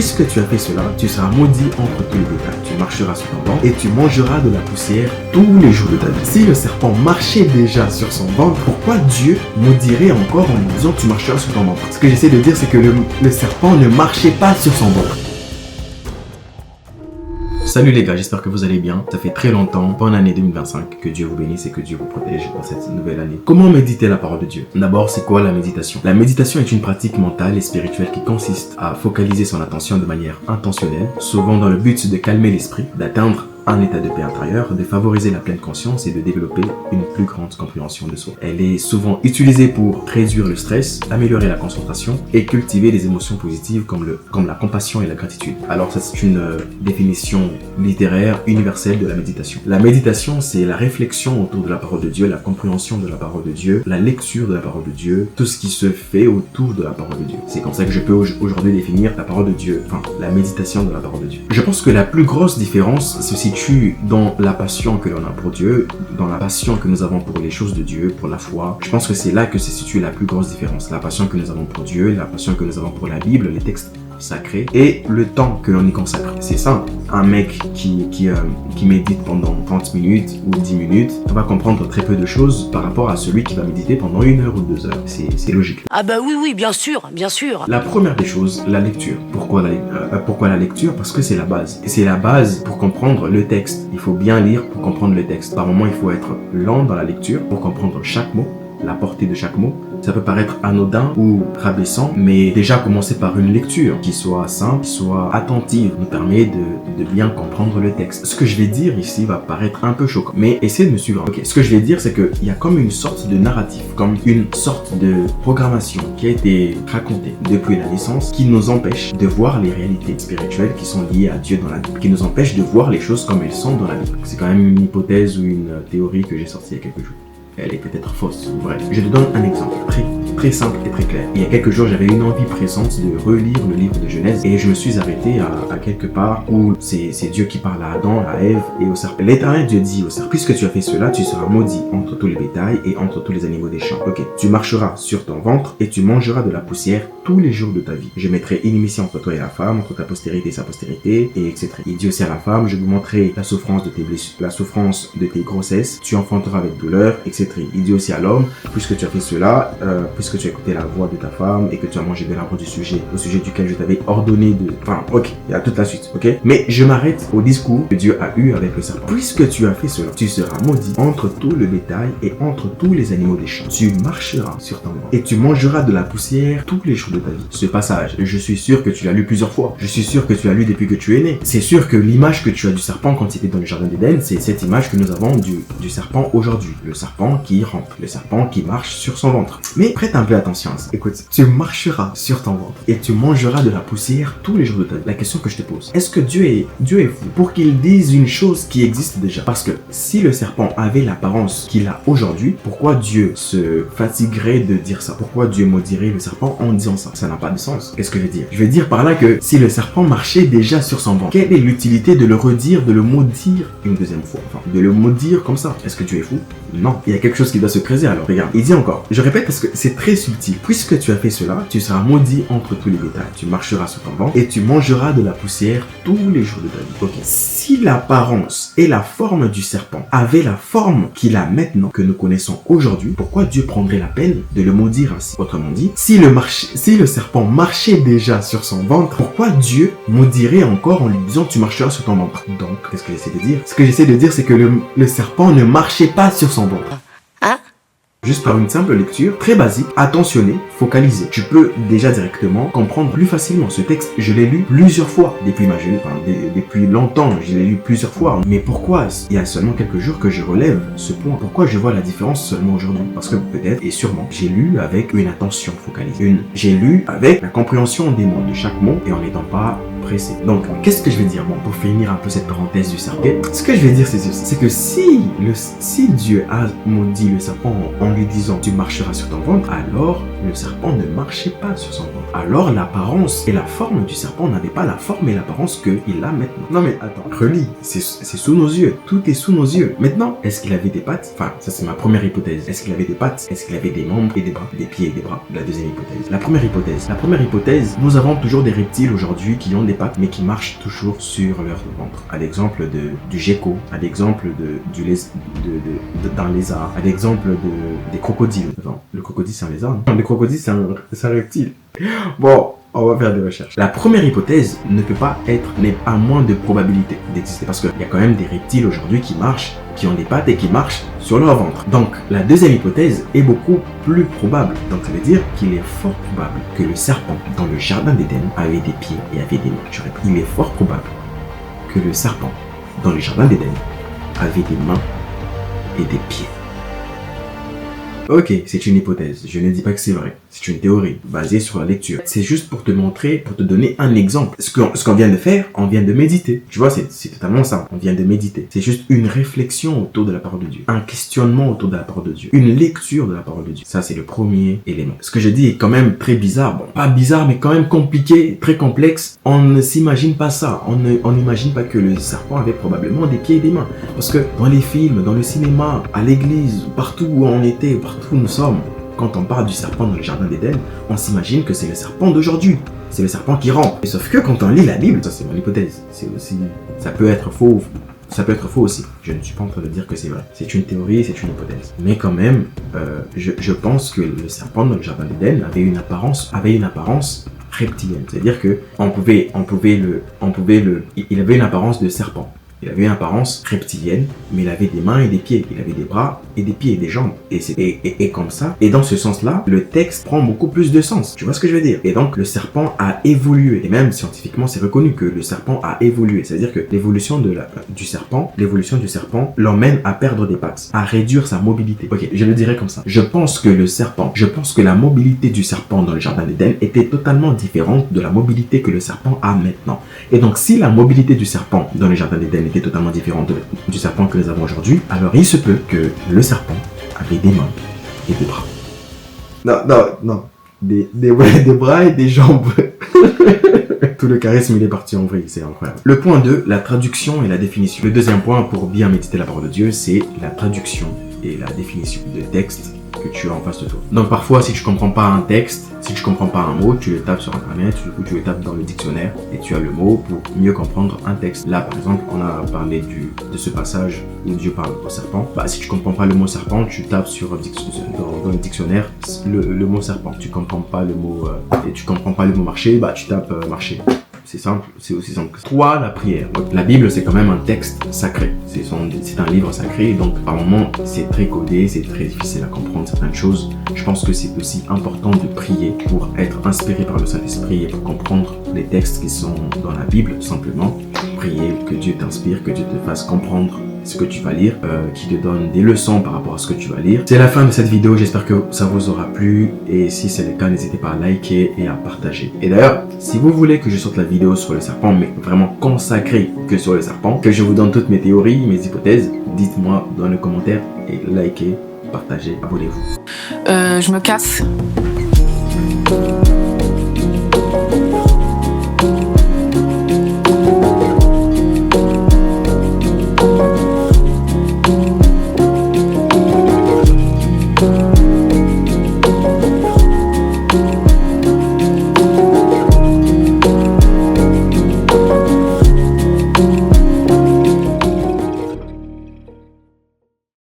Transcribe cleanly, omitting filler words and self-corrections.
Puisque tu as fait cela, tu seras maudit entre tous les bétails. Tu marcheras sur ton ventre et tu mangeras de la poussière tous les jours de ta vie. Si le serpent marchait déjà sur son ventre, pourquoi Dieu maudirait encore en lui disant tu marcheras sur ton ventre? Ce que j'essaie de dire, c'est que le serpent ne marchait pas sur son ventre. Salut les gars, j'espère que vous allez bien. Ça fait très longtemps, bonne année 2025, que Dieu vous bénisse et que Dieu vous protège dans cette nouvelle année. Comment méditer la parole de Dieu? D'abord, c'est quoi la méditation? La méditation est une pratique mentale et spirituelle qui consiste à focaliser son attention de manière intentionnelle, souvent dans le but de calmer l'esprit, d'atteindre un état de paix intérieure, de favoriser la pleine conscience et de développer une plus grande compréhension de soi. Elle est souvent utilisée pour réduire le stress, améliorer la concentration et cultiver des émotions positives comme la compassion et la gratitude. Alors ça, c'est une définition littéraire universelle de la méditation. La méditation, c'est la réflexion autour de la parole de Dieu, la compréhension de la parole de Dieu, la lecture de la parole de Dieu, tout ce qui se fait autour de la parole de Dieu. C'est comme ça que je peux aujourd'hui définir la parole de Dieu, enfin la méditation de la parole de Dieu. Je pense que la plus grosse différence se situe dans la passion que l'on a pour Dieu, dans la passion que nous avons pour les choses de Dieu, pour la foi. Je pense que c'est là que se situe la plus grosse différence. La passion que nous avons pour Dieu, la passion que nous avons pour la Bible, les textes sacrés et le temps que l'on y consacre. C'est ça, un mec qui médite pendant 30 minutes ou 10 minutes va comprendre très peu de choses par rapport à celui qui va méditer pendant 1 heure ou 2 heures. C'est logique. Ah bah oui, bien sûr, bien sûr. La première des choses, la lecture. Pourquoi la lecture? Parce que c'est la base. C'est la base pour comprendre le texte. Il faut bien lire pour comprendre le texte. Par moments, il faut être lent dans la lecture pour comprendre chaque mot, la portée de chaque mot. Ça peut paraître anodin ou rabaissant, mais déjà commencer par une lecture qui soit simple, qui soit attentive, nous permet de bien comprendre le texte. Ce que je vais dire ici va paraître un peu choquant, mais essayez de me suivre. Ok, ce que je vais dire, c'est qu'il y a comme une sorte de narratif, comme une sorte de programmation qui a été racontée depuis la naissance, qui nous empêche de voir les réalités spirituelles qui sont liées à Dieu dans la Bible, qui nous empêche de voir les choses comme elles sont dans la Bible. C'est quand même une hypothèse ou une théorie que j'ai sortie il y a quelques jours. Elle est peut-être fausse. Bref, je te donne un exemple très simple et très clair. Il y a quelques jours, j'avais une envie pressante de relire le livre de Genèse et je me suis arrêté à quelque part où c'est Dieu qui parle à Adam, à Ève et au serpent. L'Éternel Dieu dit au serpent, puisque tu as fait cela, tu seras maudit entre tous les bétails et entre tous les animaux des champs. Ok, tu marcheras sur ton ventre et tu mangeras de la poussière tous les jours de ta vie. Je mettrai inimitié entre toi et la femme, entre ta postérité et sa postérité, et etc. Il dit aussi à la femme, je vous montrerai la souffrance de tes blessures, la souffrance de tes grossesses, tu enfanteras avec douleur, etc. Il dit aussi à l'homme, puisque tu as fait cela, puisque tu as écouté la voix de ta femme et que tu as mangé de l'arbre au sujet duquel je t'avais ordonné de... Enfin, ok, il y a toute la suite, ok? Mais je m'arrête au discours que Dieu a eu avec le serpent. Puisque tu as fait cela, tu seras maudit entre tout le bétail et entre tous les animaux des champs. Tu marcheras sur ton ventre et tu mangeras de la poussière tous les jours de ta vie. Ce passage, je suis sûr que tu l'as lu plusieurs fois. Je suis sûr que tu l'as lu depuis que tu es né. C'est sûr que l'image que tu as du serpent quand il était dans le jardin d'Éden, c'est cette image que nous avons du serpent aujourd'hui. Le serpent qui rampe, le serpent qui marche sur son ventre. Mais prête un peu attention à ça. Écoute, tu marcheras sur ton ventre et tu mangeras de la poussière tous les jours de ta vie. La question que je te pose, est-ce que Dieu est fou pour qu'il dise une chose qui existe déjà? Parce que si le serpent avait l'apparence qu'il a aujourd'hui, pourquoi Dieu se fatiguerait de dire ça? Pourquoi Dieu maudirait le serpent en disant ça? Ça n'a pas de sens. Qu'est-ce que je veux dire? Je veux dire par là que si le serpent marchait déjà sur son ventre, quelle est l'utilité de le redire, de le maudire une deuxième fois? Enfin, de le maudire comme ça. Est-ce que Dieu est fou? Non. Il y a quelque chose qui doit se creuser alors. Regarde, il dit encore, je répète parce que c'est très subtil. Puisque tu as fait cela, tu seras maudit entre tous les bétails. Tu marcheras sur ton ventre et tu mangeras de la poussière tous les jours de ta vie. Ok. Si l'apparence et la forme du serpent avaient la forme qu'il a maintenant, que nous connaissons aujourd'hui, pourquoi Dieu prendrait la peine de le maudire ainsi? Autrement dit, si le serpent marchait déjà sur son ventre, pourquoi Dieu maudirait encore en lui disant tu marcheras sur ton ventre? Donc, qu'est-ce que j'essaie de dire? Ce que j'essaie de dire, c'est que le serpent ne marchait pas sur son ventre. Juste par une simple lecture, très basique, attentionnée, focalisée. Tu peux déjà directement comprendre plus facilement ce texte. Je l'ai lu plusieurs fois depuis ma jeunesse, depuis longtemps, je l'ai lu plusieurs fois. Mais pourquoi il y a seulement quelques jours que je relève ce point? Pourquoi je vois la différence seulement aujourd'hui? Parce que peut-être, et sûrement, j'ai lu avec une attention focalisée. J'ai lu avec la compréhension des mots, de chaque mot, et en n'étant pas pressé. Donc, qu'est-ce que je vais dire? Bon, pour finir un peu cette parenthèse du serpent, ce que je vais dire, c'est que si Dieu a maudit le serpent en lui disant tu marcheras sur ton ventre, alors le serpent ne marchait pas sur son ventre. Alors l'apparence et la forme du serpent n'avaient pas la forme et l'apparence qu'il a maintenant. Non mais attends, relis, c'est sous nos yeux, tout est sous nos yeux. Maintenant, est-ce qu'il avait des pattes? Enfin, ça c'est ma première hypothèse. Est-ce qu'il avait des pattes? Est-ce qu'il avait des membres et des bras? Des pieds et des bras? La deuxième hypothèse. La première hypothèse, nous avons toujours des reptiles aujourd'hui qui ont des pattes mais qui marchent toujours sur leur ventre. À l'exemple du gecko, à l'exemple d'un lézard, à l'exemple des crocodiles. Attends, le crocodile c'est un lézard? Non, le crocodile c'est un reptile. Bon, on va faire des recherches. La première hypothèse ne peut pas être, n'est à moins de probabilité d'exister parce qu'il y a quand même des reptiles aujourd'hui qui marchent, qui ont des pattes et qui marchent sur leur ventre. Donc, la deuxième hypothèse est beaucoup plus probable. Donc, ça veut dire qu'il est fort probable que le serpent dans le jardin d'Éden avait des pieds et avait des mains. Je répète, il est fort probable que le serpent dans le jardin d'Éden avait des mains et des pieds. Ok, c'est une hypothèse. Je ne dis pas que c'est vrai. C'est une théorie basée sur la lecture. C'est juste pour te montrer, pour te donner un exemple. Ce qu'on vient de faire, on vient de méditer. Tu vois, c'est totalement ça. On vient de méditer. C'est juste une réflexion autour de la parole de Dieu. Un questionnement autour de la parole de Dieu. Une lecture de la parole de Dieu. Ça, c'est le premier élément. Ce que je dis est quand même très bizarre. Bon, pas bizarre, mais quand même compliqué, très complexe. On ne s'imagine pas ça. On n'imagine pas que le serpent avait probablement des pieds et des mains. Parce que dans les films, dans le cinéma, à l'église, partout où on était, partout où nous sommes, quand on parle du serpent dans le jardin d'Éden, on s'imagine que c'est le serpent d'aujourd'hui. C'est le serpent qui rampe. Et sauf que quand on lit la Bible, ça c'est mon hypothèse, c'est aussi, ça peut être faux aussi. Je ne suis pas en train de dire que c'est vrai. C'est une théorie, c'est une hypothèse. Mais quand même, je pense que le serpent dans le jardin d'Éden avait une apparence reptilienne. C'est-à-dire que il avait une apparence de serpent. Il avait une apparence reptilienne, mais il avait des mains et des pieds. Il avait des bras et des pieds et des jambes. Et comme ça. Et dans ce sens-là, le texte prend beaucoup plus de sens. Tu vois ce que je veux dire? Et donc, le serpent a évolué. Et même scientifiquement, c'est reconnu que le serpent a évolué. C'est-à-dire que l'évolution du serpent l'emmène à perdre des pattes, à réduire sa mobilité. Ok, je le dirais comme ça. Je pense que la mobilité du serpent dans le jardin d'Éden était totalement différente de la mobilité que le serpent a maintenant. Et donc, si la mobilité du serpent dans le jardin d'Éden était totalement différente du serpent que nous avons aujourd'hui, alors il se peut que le serpent avait des mains et des bras. Non. Des bras et des jambes. Tout le charisme, il est parti en vrille, c'est incroyable. Le point 2, la traduction et la définition. Le deuxième point pour bien méditer la parole de Dieu, c'est la traduction et la définition de texte que tu as en face de toi. Donc parfois, si tu comprends pas un texte, si tu comprends pas un mot, tu le tapes sur internet, du coup tu le tapes dans le dictionnaire et tu as le mot pour mieux comprendre un texte. Là par exemple, on a parlé de ce passage où Dieu parle au serpent. Bah si tu comprends pas le mot serpent, tu tapes dans le dictionnaire le mot serpent. Tu comprends pas le mot et tu comprends pas le mot marché, bah tu tapes marché. C'est simple, c'est aussi simple que ça. 3. La prière. La Bible, c'est quand même un texte sacré. C'est un livre sacré, donc par moments, c'est très codé, c'est très difficile à comprendre certaines choses. Je pense que c'est aussi important de prier pour être inspiré par le Saint-Esprit et pour comprendre les textes qui sont dans la Bible, tout simplement. Prier que Dieu t'inspire, que Dieu te fasse comprendre ce que tu vas lire, qui te donne des leçons par rapport à ce que tu vas lire. C'est la fin de cette vidéo, j'espère que ça vous aura plu et si c'est le cas, n'hésitez pas à liker et à partager. Et d'ailleurs, si vous voulez que je sorte la vidéo sur le serpent, mais vraiment consacrée que sur le serpent, que je vous donne toutes mes théories, mes hypothèses, dites-moi dans les commentaires et likez, partagez, abonnez-vous. Je me casse.